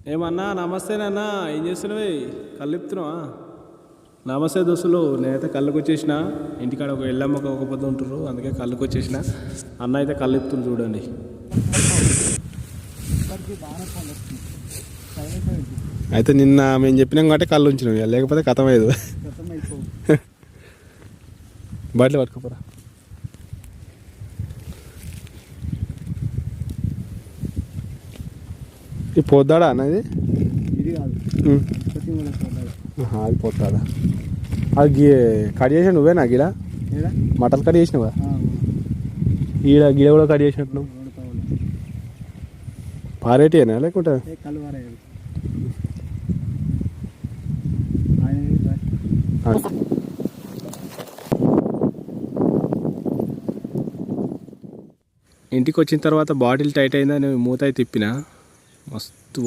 ఏమన్నా నమస్తేనన్నా, ఏం చేస్తున్నావు? కళ్ళిపుతున్నావా? నమస్తే దోస్తులు, నేనైతే కళ్ళుకి వచ్చేసిన. ఇంటికాడ ఒక ఎల్లమ్మ ఒక పొద్దు ఉంటారు, అందుకే కళ్ళుకి వచ్చేసిన. అన్న అయితే కళ్ళిపుతుంది చూడండి. అయితే నిన్న మేము చెప్పినాం కాబట్టి కళ్ళు ఉంచినాం, లేకపోతే కథం అయ్యేది. బయటలో పట్టుకోపోరా. ఈ పోద్దాడా అన్నది? అది పోతాడా? అది కట్ చేసిన నువ్వేనా? గిడ మటన్ కట్ చేసినావా? ఈడ గిడ కూడా కట్ చేసినట్టు నువ్వు. పారేటియేనా లేకుంటే? ఇంటికి వచ్చిన తర్వాత బాటిల్ టైట్ అయిందని మూత అయితే తిప్పిన. మస్తు